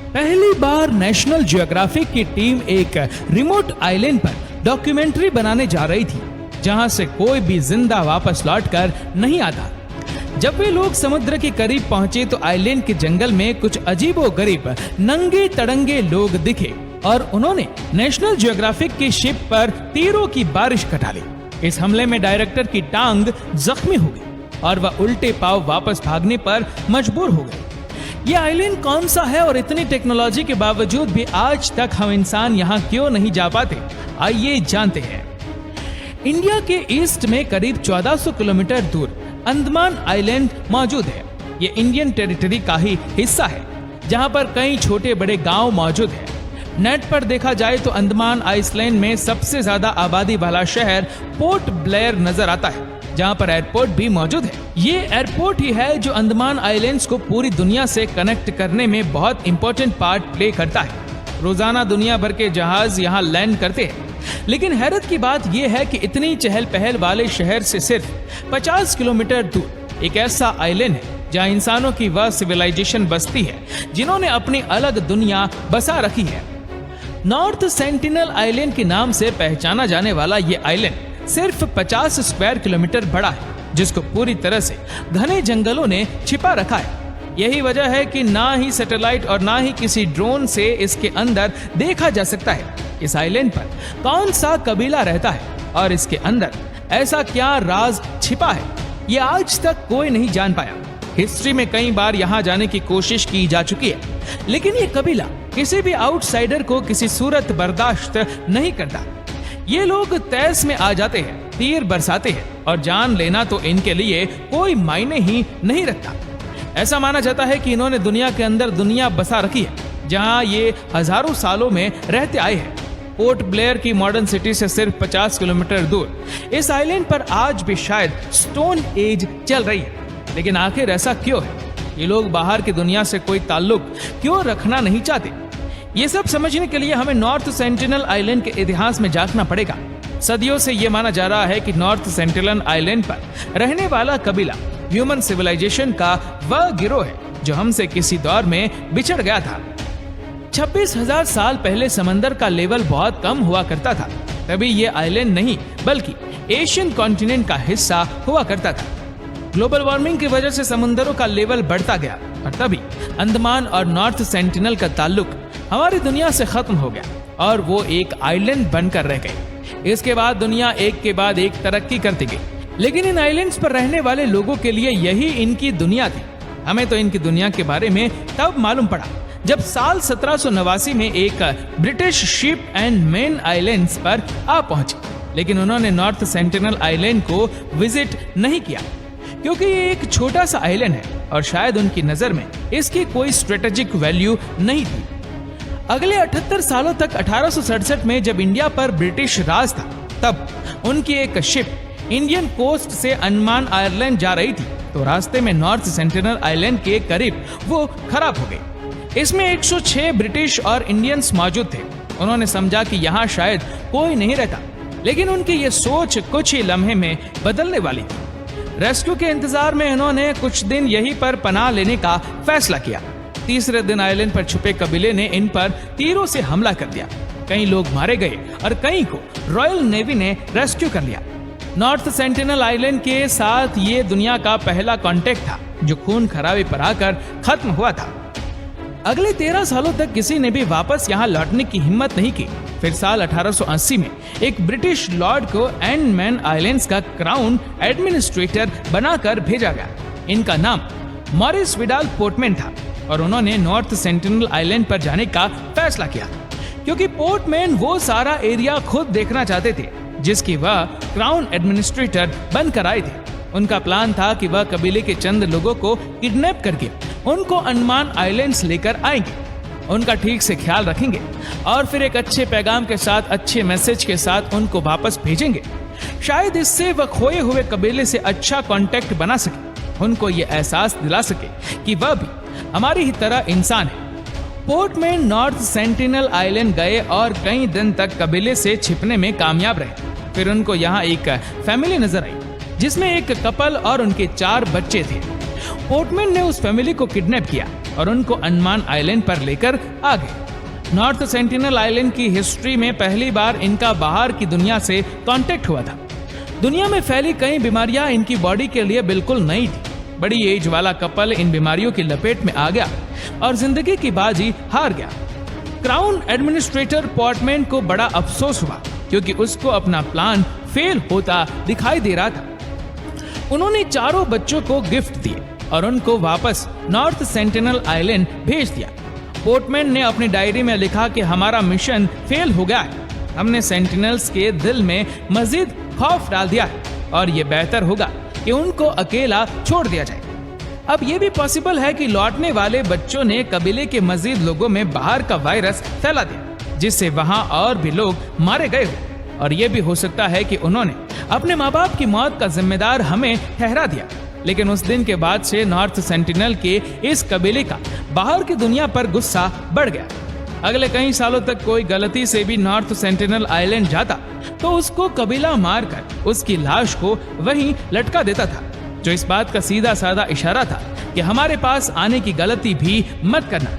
पहली बार national geographic की team एक रिमोट आइलैंड पर डॉक्यूमेंट्री बनाने जा रही थी, जहां से कोई भी जिंदा वापस लौटकर नहीं आता। जब वे लोग समुद्र के करीब पहुंचे तो आइलैंड के जंगल में कुछ अजीबोगरीब नंगे तड़ंगे लोग दिखे और उन्होंने नेशनल ज्योग्राफिक की शिप पर तीरों की बारिश कटा ली। इस हमले में डायरेक्टर की टांग जख्मी हो गई और वह उल्टे पांव वापस भागने पर मजबूर हो गए। ये आइलैंड कौन सा है और इतनी टेक्नोलॉजी के बावजूद भी आज तक हम इंसान यहाँ क्यों नहीं जा पाते, आइए जानते हैं। इंडिया के ईस्ट में करीब 1400 किलोमीटर दूर अंडमान आइलैंड मौजूद है। ये इंडियन टेरिटरी का ही हिस्सा है, जहां पर कई छोटे बड़े गांव मौजूद है। नेट पर देखा जाए तो अंडमान आइलैंड में सबसे ज्यादा आबादी वाला शहर पोर्ट ब्लेयर नजर आता है, जहां पर एयरपोर्ट भी मौजूद है। ये एयरपोर्ट ही है जो अंडमान आइलैंड्स को पूरी दुनिया से कनेक्ट करने में बहुत इंपॉर्टेंट पार्ट प्ले करता है। रोजाना दुनिया भर के जहाज यहाँ लैंड करते हैं, लेकिन हैरत की बात यह है कि इतनी चहल पहल वाले शहर से सिर्फ 50 किलोमीटर दूर एक ऐसा आइलैंड है जहां इंसानों की वह सिविलाइजेशन बसती है जिन्होंने अपनी अलग दुनिया बसा रखी है। नॉर्थ सेंटिनल आइलैंड के नाम से पहचाना जाने वाला ये आइलैंड सिर्फ 50 स्क्वायर किलोमीटर बड़ा है, जिसको पूरी तरह से घने जंगलों ने छिपा रखा है। यही वजह है कि ना ही सैटेलाइट और ना ही किसी ड्रोन से इसके अंदर देखा जा सकता है इस आइलैंड पर कौन सा कबीला रहता है और इसके अंदर ऐसा क्या राज छिपा है, ये आज तक कोई नहीं जान पाया। हिस्ट्री में कई बार यहाँ जाने की कोशिश की जा चुकी है, लेकिन ये कबीला किसी भी आउटसाइडर को किसी सूरत बर्दाश्त नहीं करता। ये लोग तैस में आ जाते हैं, तीर बरसाते हैं और जान लेना तो इनके लिए कोई मायने ही नहीं रखता। ऐसा माना जाता है कि इन्होंने दुनिया के अंदर दुनिया बसा रखी है, जहां ये हजारों सालों में रहते आए हैं। पोर्ट ब्लेयर की मॉडर्न सिटी से सिर्फ 50 किलोमीटर दूर इस आइलैंड पर आज भी शायद स्टोन एज चल रही है। लेकिन आखिर ऐसा क्यों है? ये लोग बाहर की दुनिया से कोई ताल्लुक क्यों रखना नहीं चाहते? ये सब समझने के लिए हमें नॉर्थ सेंटिनल आइलैंड के इतिहास में झांकना पड़ेगा। सदियों से ये माना जा रहा है कि नॉर्थ सेंटिनल आइलैंड पर रहने वाला कबीला ह्यूमन सिविलाइजेशन का वह गिरोह है जो हमसे किसी दौर में बिछड़ गया था। 26,000 साल पहले समंदर का लेवल बहुत कम हुआ करता था, तभी ये आइलैंड नहीं बल्कि एशियन कॉन्टिनेंट का हिस्सा हुआ करता था। ग्लोबल वार्मिंग की वजह से समुद्रों का लेवल बढ़ता गया और तभी अंडमान और नॉर्थ सेंटिनल का ताल्लुक हमारी दुनिया से खत्म हो गया और वो एक आइलैंड बनकर रह गई। इसके बाद दुनिया एक के बाद एक तरक्की करती गई, लेकिन इन आइलैंड्स पर रहने वाले लोगों के लिए यही इनकी दुनिया थी। हमें तो इनकी दुनिया के बारे में तब मालूम पड़ा जब साल 1789 में एक British ship and main islands पर आ पहुंची, लेकिन उन्होंने नॉर्थ सेंटिनल आइलैंड को विजिट नहीं किया क्योंकि ये एक छोटा सा आइलैंड है और शायद उनकी नजर में इसकी कोई स्ट्रेटेजिक वैल्यू नहीं थी। अगले 78 सालों तक 1867 में जब इंडिया पर ब्रिटिश राज था, तब उनकी एक शिप इंडियन कोस्ट से अंडमान आइलैंड जा रही थी, तो रास्ते में नॉर्थ सेंटिनल आइलैंड के करीब वो खराब हो गई। इसमें 106 ब्रिटिश और इंडियंस मौजूद थे। उन्होंने समझा कि यहाँ शायद कोई नहीं रहता, लेकिन उनकी ये सोच कुछ ही लम्हे में बदलने वाली थी। रेस्क्यू के इंतजार में उन्होंने कुछ दिन यहीं पर पनाह लेने का फैसला किया। तीसरे दिन आइलैंड पर छुपे कबीले ने इन पर तीरों से हमला कर दिया। कई लोग मारे गए और कई को रॉयल नेवी ने रेस्क्यू कर लिया। नॉर्थ सेंटिनल आइलैंड के साथ ये दुनिया का पहला कांटेक्ट था जो खून खराबे पर आकर खत्म हुआ था। अगले 13 सालों तक किसी ने भी वापस यहाँ लौटने की हिम्मत नहीं की। फिर साल 1880 में एक ब्रिटिश लॉर्ड को अंडमान आइलैंड्स का क्राउन एडमिनिस्ट्रेटर बनाकर भेजा गया। इनका नाम मॉरिस विडाल पोर्टमैन था और उन्होंने नॉर्थ सेंटिनल आइलैंड पर जाने का फैसला किया क्योंकि पोर्टमैन वो सारा एरिया खुद देखना चाहते थे जिसकी वह क्राउन एडमिनिस्ट्रेटर बनकर आए थे। उनका प्लान था कि वह कबीले के चंद लोगों को किडनैप करके उनको अंडमान आइलैंड्स लेकर आएंगे, उनका ठीक से ख्याल रखेंगे और फिर एक अच्छे पैगाम के साथ, अच्छे मैसेज के साथ उनको वापस भेजेंगे। शायद इससे वह खोए हुए कबीले से अच्छा कांटेक्ट बना सके, उनको ये एहसास दिला सके कि वह भी हमारी ही तरह इंसान है। पोर्टमैन नॉर्थ सेंटिनल आइलैंड गए और कई दिन तक कबीले से छिपने में कामयाब रहे। फिर उनको यहाँ एक फैमिली नजर आई जिसमें एक कपल और उनके 4 बच्चे थे। पोर्टमैन ने उस फैमिली को किडनैप किया और उनको अंडमान आइलैंड पर लेकर आ गए। नॉर्थ सेंटिनल आइलैंड की हिस्ट्री में पहली बार इनका बाहर की दुनिया से कांटेक्ट हुआ था। दुनिया में फैली कई बीमारियां इनकी बॉडी के लिए बिल्कुल नई थी। बड़ी एज वाला कपल इन बीमारियों की लपेट में आ गया और जिंदगी की बाजी हार गया। क्राउन एडमिनिस्ट्रेटर पोर्टमैन को बड़ा अफसोस हुआ क्योंकि उसको अपना प्लान फेल होता दिखाई दे रहा था। उन्होंने चारों बच्चों को गिफ्ट दिए और उनको वापस नॉर्थ सेंटिनल आइलैंड भेज दिया। पोर्टमैन ने अपनी डायरी में लिखा कि हमारा मिशन फेल हो गया है। हमने सेंटिनल्स के दिल में मजीद खौफ डाल दिया है और ये बेहतर होगा कि उनको अकेला छोड़ दिया जाए। अब ये भी पॉसिबल है कि लौटने वाले बच्चों ने कबीले के मजीद लोगों में बाहर का वायरस फैला दिया, जिससे वहां और भी लोग मारे गए हो। और ये भी हो सकता है कि उन्होंने अपने माँ बाप की मौत का जिम्मेदार हमें ठहरा दिया। लेकिन उस दिन के बाद से नॉर्थ सेंटिनल के इस कबीले का बाहर की दुनिया पर गुस्सा बढ़ गया। अगले कई सालों तक कोई गलती से भी नॉर्थ सेंटिनल आइलैंड जाता तो उसको कबीला मारकर उसकी लाश को वहीं लटका देता था, जो इस बात का सीधा साधा इशारा था कि हमारे पास आने की गलती भी मत करना।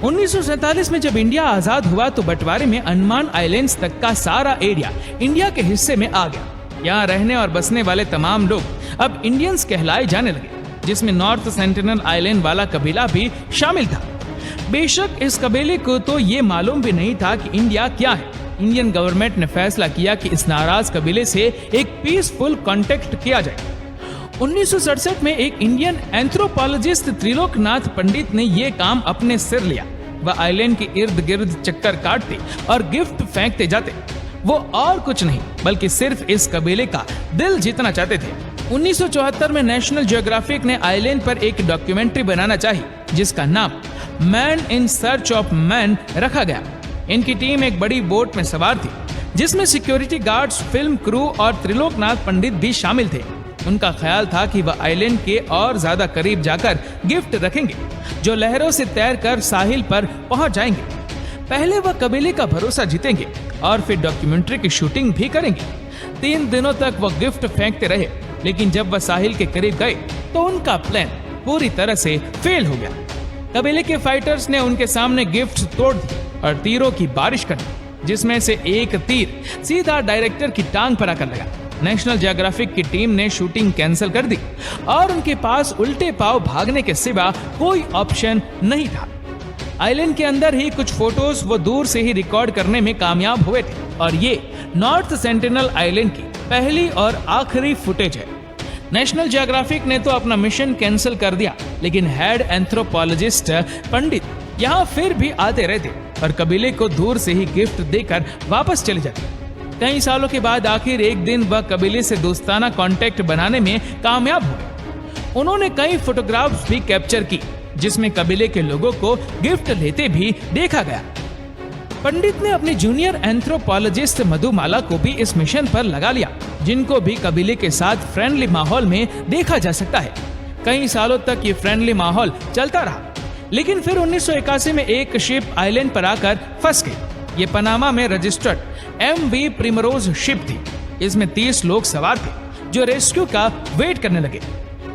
1947 में जब इंडिया आजाद हुआ तो बंटवारे में अंडमान आइलैंड्स तक का सारा एरिया इंडिया के हिस्से में आ गया। यहाँ रहने और बसने वाले तमाम लोग अब इंडियंस कहलाए जाने लगे, जिसमें नॉर्थ सेंटिनल आइलैंड वाला कबीला भी शामिल था। बेशक इस कबीले को तो ये मालूम भी नहीं था कि इंडिया क्या है। इंडियन गवर्नमेंट ने फैसला किया कि इस नाराज कबीले से एक पीसफुल कांटेक्ट किया जाए। 1967 में एक इंडियन एंथ्रोपोलॉजिस्ट त्रिलोकनाथ पंडित ने ये काम अपने सिर लिया। वह आइलैंड के इर्द गिर्द चक्कर काटते और गिफ्ट फेंकते जाते। वो और कुछ नहीं बल्कि सिर्फ इस कबीले का दिल जीतना चाहते थे। 1974 में नेशनल ज्योग्राफिक ने आइलैंड पर एक डॉक्यूमेंट्री बनाना चाहिए, जिसका नाम man in search of man रखा गया। इनकी टीम एक बड़ी बोट में सवार थी, जिसमें सिक्योरिटी गार्ड्स, फिल्म क्रू और त्रिलोकनाथ पंडित भी शामिल थे। उनका ख्याल था कि वह आइलैंड के और ज्यादा करीब जाकर गिफ्ट रखेंगे, जो लहरों से तैरकर साहिल पर पहुंच जाएंगे। पहले वह कबीले का भरोसा जीतेंगे और फिर डॉक्यूमेंट्री की शूटिंग भी करेंगे। 3 दिनों तक वह गिफ्ट फेंकते रहे, लेकिन जब वह साहिल के करीब गए तो उनका प्लान पूरी तरह से फेल हो गया। कबीले के फाइटर्स ने उनके सामने गिफ्ट तोड़ दिए और तीरों की बारिश कर दी, जिसमें से एक तीर सीधा डायरेक्टर की टांग पर आकर लगा। नेशनल ज्योग्राफिक की टीम ने शूटिंग कैंसिल कर दी और उनके पास उल्टे पांव भागने के सिवा कोई ऑप्शन नहीं था। आइलैंड के अंदर ही कुछ फोटोज वो दूर से ही रिकॉर्ड करने में कामयाब हुए थे और ये नॉर्थ सेंटिनल आइलैंड की पहली और आखिरी फुटेज है। नेशनल ज्योग्राफिक ने तो अपना मिशन कैंसिल कर दिया, लेकिन हेड एंथ्रोपोलॉजिस्ट पंडित यहाँ फिर भी आते रहते और कबीले को दूर से ही गिफ्ट देकर वापस चले जाते। कई सालों के बाद आखिर एक दिन वह कबीले से दोस्ताना कांटेक्ट बनाने में कामयाब हुए। उन्होंने कई फोटोग्राफ्स भी कैप्चर की, जिसमें कबीले के लोगों को गिफ्ट लेते भी देखा गया। पंडित ने अपनी जूनियर एंथ्रोपोलॉजिस्ट मधुमाला को भी इस मिशन पर लगा लिया, जिनको भी कबीले के साथ फ्रेंडली माहौल में देखा जा सकता है। कई सालों तक ये फ्रेंडली माहौल चलता रहा, लेकिन फिर 1981 में एक शिप आइलैंड पर आकर फंस गई। ये पनामा में रजिस्टर्ड MV प्रिमरोज शिप थी। इसमें 30 लोग सवार थे, जो रेस्क्यू का वेट करने लगे।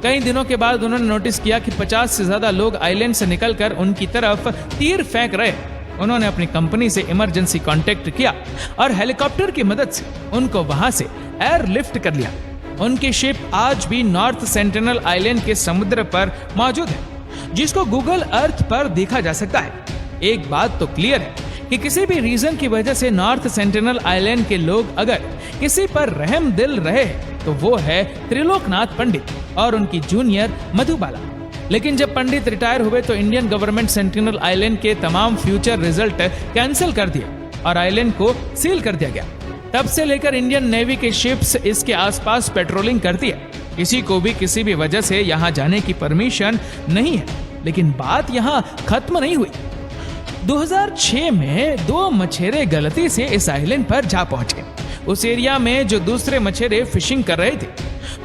कई दिनों के बाद उन्होंने नोटिस किया कि 50 से ज्यादा लोग आइलैंड से निकलकर उनकी तरफ तीर फेंक रहे। उन्होंने अपनी कंपनी से इमरजेंसी कांटेक्ट किया और हेलीकॉप्टर की मदद से उनको वहां से एयरलिफ्ट कर लिया। उनकी शिप आज भी नॉर्थ सेंटिनल आइलैंड के समुद्र पर मौजूद है, जिसको गूगल अर्थ पर देखा जा सकता है। एक बात तो क्लियर है कि किसी भी रीजन की वजह से नॉर्थ सेंटिनल आइलैंड के लोग अगर किसी पर रहम दिल रहे तो वो है त्रिलोकनाथ पंडित और उनकी जूनियर मधुबाला। लेकिन जब पंडित रिटायर हुए तो इंडियन गवर्नमेंट सेंटिनल आइलैंड के तमाम फ्यूचर रिजल्ट कैंसिल कर दिए और आइलैंड को सील कर दिया गया। तब से लेकर इंडियन नेवी के शिप्स इसके आसपास पेट्रोलिंग करती है। किसी को भी किसी भी वजह से यहाँ जाने की परमिशन नहीं है। लेकिन बात यहाँ खत्म नहीं हुई। 2006 में 2 मछेरे गलती से इस आइलैंड पर जा पहुंचे। उस एरिया में जो दूसरे मछेरे फिशिंग कर रहे थे,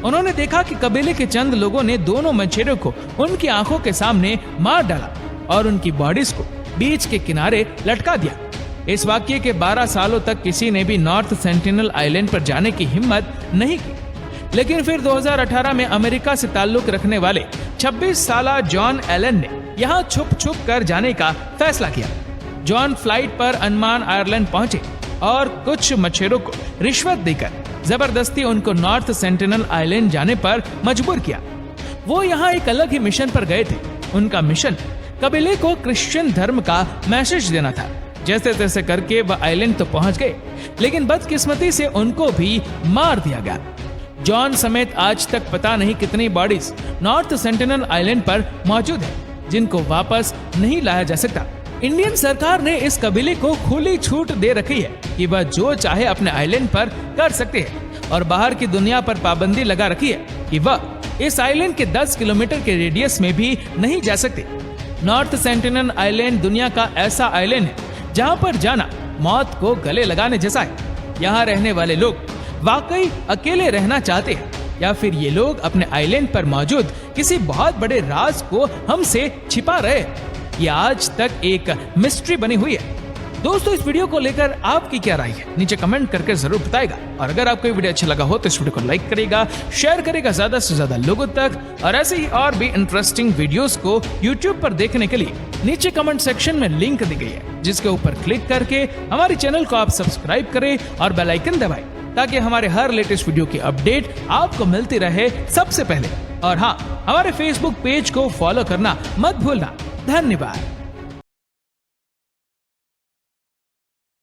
उन्होंने देखा कि कबीले के चंद लोगों ने दोनों मछेरों को उनकी आंखों के सामने मार डाला और उनकी बॉडीज को बीच के किनारे लटका दिया। इस वाकये के 12 सालों तक किसी ने भी नॉर्थ सेंटिनल आइलैंड पर जाने की हिम्मत नहीं की। लेकिन फिर 2018 में अमेरिका से ताल्लुक रखने वाले 26 साला जॉन एलन ने यहाँ छुप छुप कर जाने का फैसला किया। जॉन फ्लाइट पर अंडमान आयरलैंड पहुंचे और कुछ मछुआरों को रिश्वत देकर जबरदस्ती उनको नॉर्थ सेंटिनल आइलैंड जाने पर मजबूर किया। वो यहाँ एक अलग ही मिशन पर गए थे। उनका मिशन कबीले को क्रिश्चियन धर्म का मैसेज देना था। जैसे तैसे करके वह आइलैंड तो पहुंच गए, लेकिन बदकिस्मती से उनको भी मार दिया गया। जॉन समेत आज तक पता नहीं कितनी बॉडीज नॉर्थ सेंटिनल आइलैंड पर मौजूद है, जिनको वापस नहीं लाया जा सकता। इंडियन सरकार ने इस कबीले को खुली छूट दे रखी है कि वह जो चाहे अपने आइलैंड पर कर सकते हैं, और बाहर की दुनिया पर पाबंदी लगा रखी है कि वह इस आइलैंड के 10 किलोमीटर के रेडियस में भी नहीं जा सकते। नॉर्थ सेंटिनल आइलैंड दुनिया का ऐसा आइलैंड है जहां पर जाना मौत को गले लगाने जैसा है। यहाँ रहने वाले लोग वाकई अकेले रहना चाहते हैं, या फिर ये लोग अपने आइलैंड पर मौजूद किसी बहुत बड़े राज को हमसे छिपा रहे हैं। ये आज तक एक मिस्ट्री बनी हुई है। दोस्तों, इस वीडियो को लेकर आपकी क्या राय है, नीचे कमेंट करके जरूर बताएगा। और अगर आपको ये वीडियो अच्छा लगा हो तो इस वीडियो को लाइक करेगा, शेयर करेगा ज्यादा से ज्यादा लोगों तक। और ऐसे ही और भी इंटरेस्टिंग वीडियोस को YouTube पर देखने के लिए नीचे कमेंट सेक्शन में लिंक दी गई है, जिसके ऊपर क्लिक करके हमारे चैनल को आप सब्सक्राइब करें और बेल आइकन दबाएं, ताकि हमारे हर लेटेस्ट वीडियो की अपडेट आपको मिलती रहे सबसे पहले। और हाँ, हमारे Facebook पेज को फॉलो करना मत भूलना। धन्यवाद।